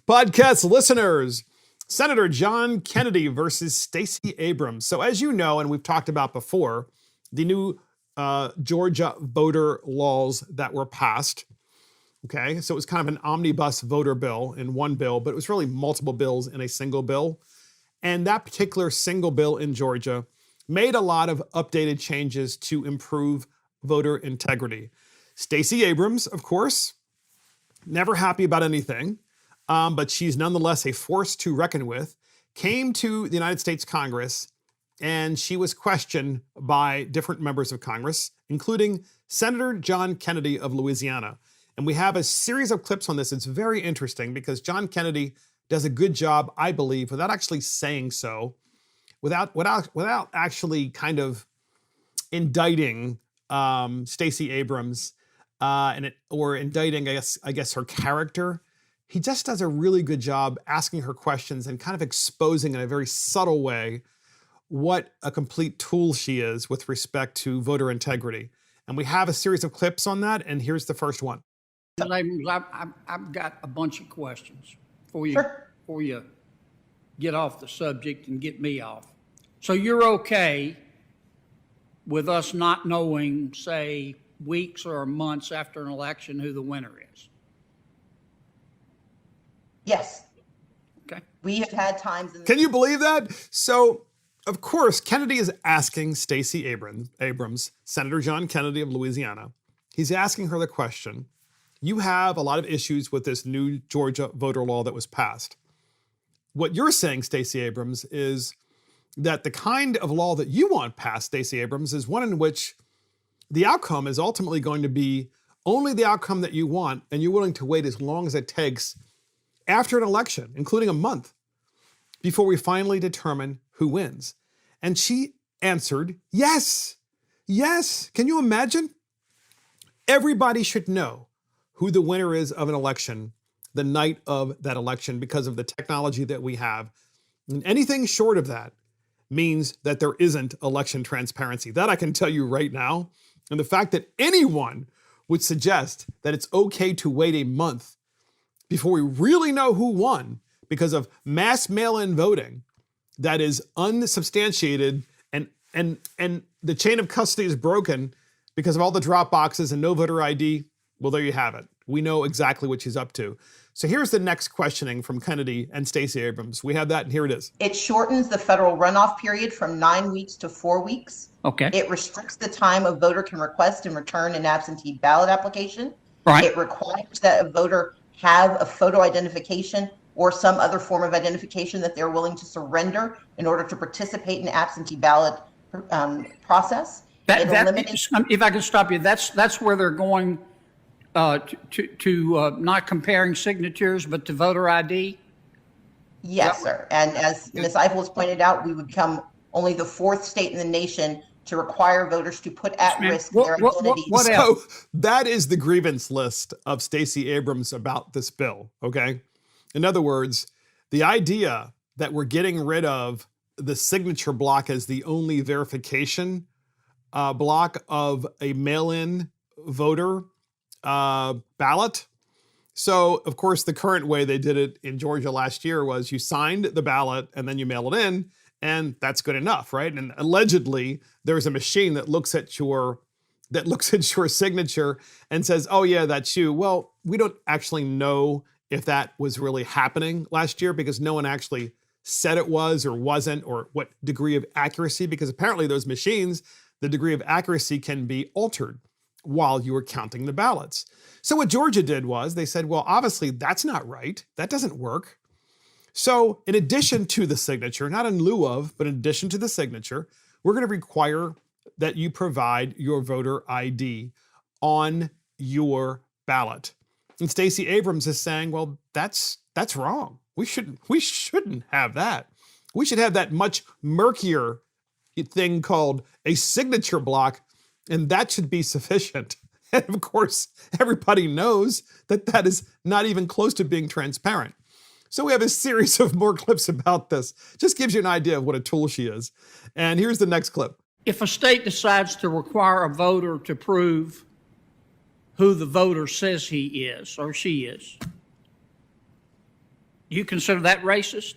Podcast listeners, Senator John Kennedy versus Stacey Abrams. So as you know, and we've talked about before, the new Georgia voter laws that were passed. Okay, so it was kind of an omnibus voter bill in one bill, but it was really multiple bills in a single bill. And that particular single bill in Georgia made a lot of updated changes to improve voter integrity. Stacey Abrams, of course, never happy about anything, but she's nonetheless a force to reckon with, came to the United States Congress, and she was questioned by different members of Congress, including Senator John Kennedy of Louisiana. And we have a series of clips on this. It's very interesting because John Kennedy does a good job, I believe, without actually saying so, without actually kind of indicting Stacey Abrams or indicting, I guess, her character. He just does a really good job asking her questions and kind of exposing in a very subtle way what a complete tool she is with respect to voter integrity. And we have a series of clips on that, and here's the first one. I've got a bunch of questions before you get off the subject and get me off. So you're okay with us not knowing, say, weeks or months after an election who the winner is? Yes. Okay. We have had times. Can you believe that? So, of course, Kennedy is asking Stacey Abrams, Senator John Kennedy of Louisiana, he's asking her the question, you have a lot of issues with this new Georgia voter law that was passed. What you're saying, Stacey Abrams, is that the kind of law that you want passed, Stacey Abrams, is one in which the outcome is ultimately going to be only the outcome that you want, and you're willing to wait as long as it takes after an election, including a month, before we finally determine who wins. And she answered, yes, yes. Can you imagine? Everybody should know who the winner is of an election the night of that election because of the technology that we have. And anything short of that means that there isn't election transparency. That I can tell you right now. And the fact that anyone would suggest that it's okay to wait a month before we really know who won because of mass mail-in voting that is unsubstantiated and the chain of custody is broken because of all the drop boxes and no voter ID, well, there you have it. We know exactly what she's up to. So here's the next questioning from Kennedy and Stacey Abrams. We have that, and here it is. It shortens the federal runoff period from 9 weeks to 4 weeks. Okay. It restricts the time a voter can request and return an absentee ballot application. Right. It requires that a voter have a photo identification or some other form of identification that they're willing to surrender in order to participate in the absentee ballot process. If I can stop you, that's where they're going to not comparing signatures, but to voter ID? Yes, sir. And as Ms. Eiffel has pointed out, we would become only the fourth state in the nation to require voters to put at risk their identities. So that is the grievance list of Stacey Abrams about this bill, okay? In other words, the idea that we're getting rid of the signature block as the only verification block of a mail-in voter ballot. So, of course, the current way they did it in Georgia last year was you signed the ballot and then you mail it in, and that's good enough, right? And allegedly, there's a machine that looks at your signature and says, "Oh yeah, that's you." Well, we don't actually know if that was really happening last year because no one actually said it was or wasn't, or what degree of accuracy, because apparently those machines, the degree of accuracy can be altered while you were counting the ballots. So what Georgia did was they said, well, obviously that's not right. That doesn't work. So in addition to the signature, not in lieu of, but in addition to the signature, we're going to require that you provide your voter ID on your ballot. And Stacey Abrams is saying, well, that's wrong. We shouldn't have that. We should have that much murkier thing called a signature block, and that should be sufficient. And of course, everybody knows that that is not even close to being transparent. So we have a series of more clips about this. Just gives you an idea of what a tool she is. And here's the next clip. If a state decides to require a voter to prove who the voter says he is or she is, You consider that racist?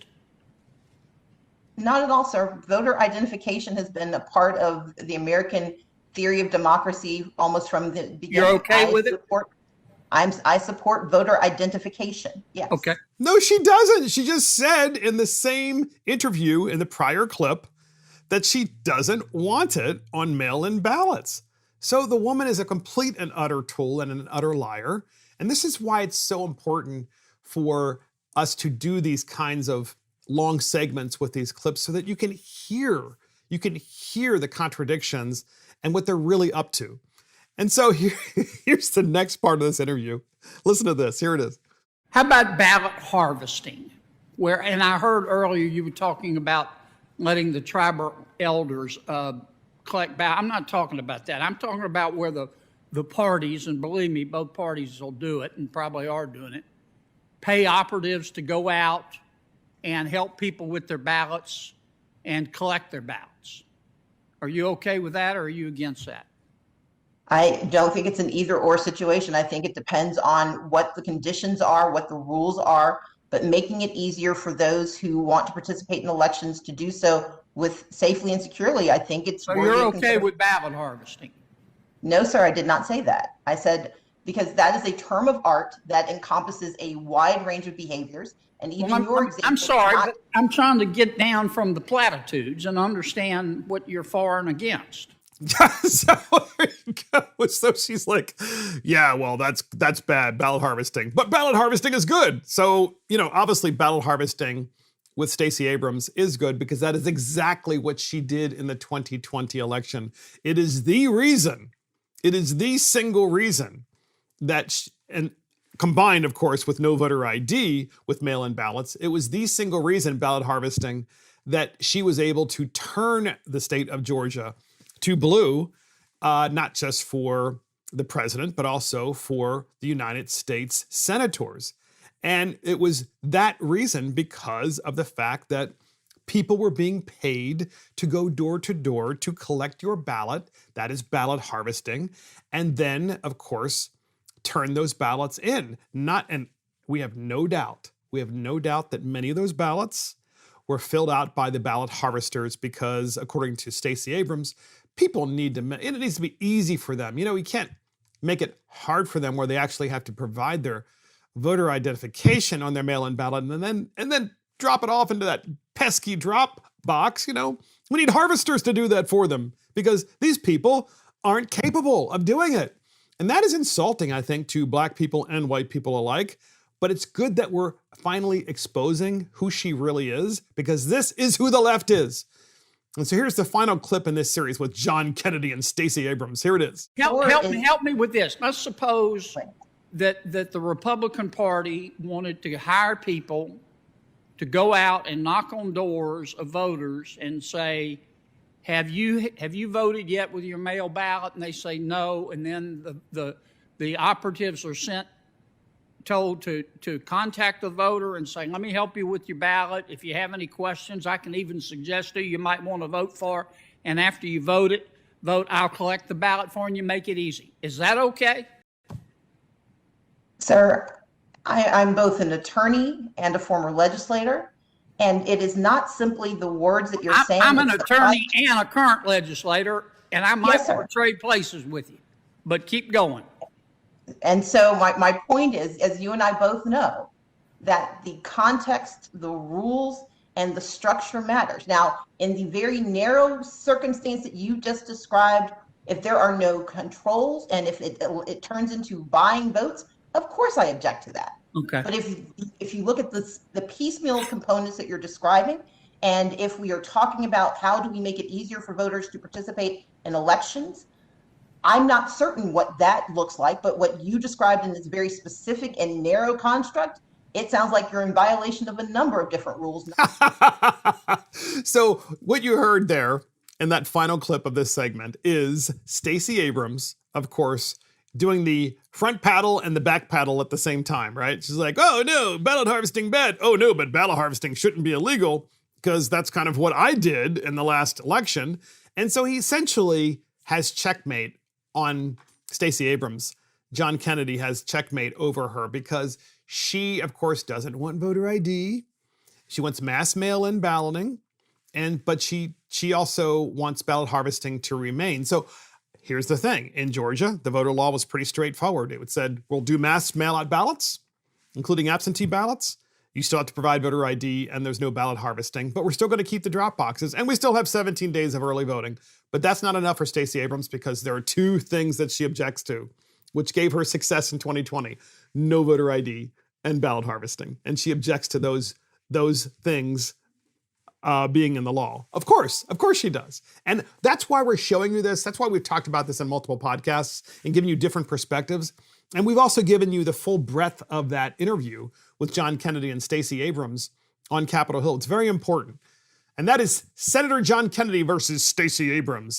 Not at all, sir. Voter identification has been a part of the American theory of democracy almost from the beginning. You're okay with it? I support voter identification. Yes. Okay. No, she doesn't. She just said in the same interview in the prior clip that she doesn't want it on mail-in ballots. So the woman is a complete and utter tool and an utter liar. And this is why it's so important for us to do these kinds of long segments with these clips so that you can hear the contradictions and what they're really up to. And so here's the next part of this interview. Listen to this. Here it is. How about ballot harvesting? And I heard earlier you were talking about letting the tribal elders collect ballot. I'm not talking about that. I'm talking about where the parties, and believe me, both parties will do it and probably are doing it, pay operatives to go out and help people with their ballots and collect their ballots. Are you okay with that, or are you against that? I don't think it's an either or situation. I think it depends on what the conditions are, what the rules are, but making it easier for those who want to participate in elections to do so with safely and securely, I think it's. So you're okay with ballot harvesting? No, sir, I did not say that. I said, because that is a term of art that encompasses a wide range of behaviors. And even your example. I'm sorry, but I'm trying to get down from the platitudes and understand what you're for and against. So there you go. So she's like, yeah, well, that's bad, ballot harvesting. But ballot harvesting is good. So, obviously ballot harvesting with Stacey Abrams is good because that is exactly what she did in the 2020 election. It is the single reason that, and combined, of course, with no voter ID, with mail-in ballots, it was the single reason, ballot harvesting, that she was able to turn the state of Georgia to blue, not just for the president, but also for the United States senators. And it was that reason because of the fact that people were being paid to go door to door to collect your ballot. That is ballot harvesting. And then, of course, turn those ballots in. And we have no doubt that many of those ballots were filled out by the ballot harvesters because, according to Stacey Abrams, people it needs to be easy for them. You can't make it hard for them where they actually have to provide their voter identification on their mail-in ballot and then drop it off into that pesky drop box. We need harvesters to do that for them because these people aren't capable of doing it. And that is insulting, I think, to black people and white people alike. But it's good that we're finally exposing who she really is because this is who the left is. And so here's the final clip in this series with John Kennedy and Stacey Abrams. Here it is. Help me with this. Let's suppose that the Republican Party wanted to hire people to go out and knock on doors of voters and say, have you voted yet with your mail ballot? And they say no. And then the operatives are told to contact the voter and say, let me help you with your ballot. If you have any questions, I can even suggest who you might want to vote for. And after you vote, I'll collect the ballot for you and you make it easy. Is that okay? Sir, I'm both an attorney and a former legislator. And it is not simply the words that you're saying. I'm an attorney and a current legislator, and I might trade places with you. But keep going. And so my point is, as you and I both know, that the context, the rules, and the structure matters. Now, in the very narrow circumstance that you just described, if there are no controls and if it turns into buying votes, of course I object to that. Okay. But if you look at the piecemeal components that you're describing, and if we are talking about how do we make it easier for voters to participate in elections, I'm not certain what that looks like, but what you described in this very specific and narrow construct, it sounds like you're in violation of a number of different rules. So what you heard there in that final clip of this segment is Stacey Abrams, of course, doing the front paddle and the back paddle at the same time, right? She's like, oh no, ballot harvesting bad. Oh no, but ballot harvesting shouldn't be illegal because that's kind of what I did in the last election. And so he essentially has checkmate on Stacey Abrams. John Kennedy has checkmate over her because She, of course, doesn't want voter ID. She wants mass mail-in balloting, but she also wants ballot harvesting to remain. So here's the thing. In Georgia, the voter law was pretty straightforward. It said, we'll do mass mail-out ballots, including absentee ballots. You still have to provide voter ID, and there's no ballot harvesting, but we're still going to keep the drop boxes, and we still have 17 days of early voting. But that's not enough for Stacey Abrams, because there are two things that she objects to, which gave her success in 2020: no voter ID and ballot harvesting. And she objects to those things being in the law. Of course she does. And that's why we're showing you this. That's why we've talked about this in multiple podcasts and giving you different perspectives. And we've also given you the full breadth of that interview with John Kennedy and Stacey Abrams on Capitol Hill. It's very important. And that is Senator John Kennedy versus Stacey Abrams.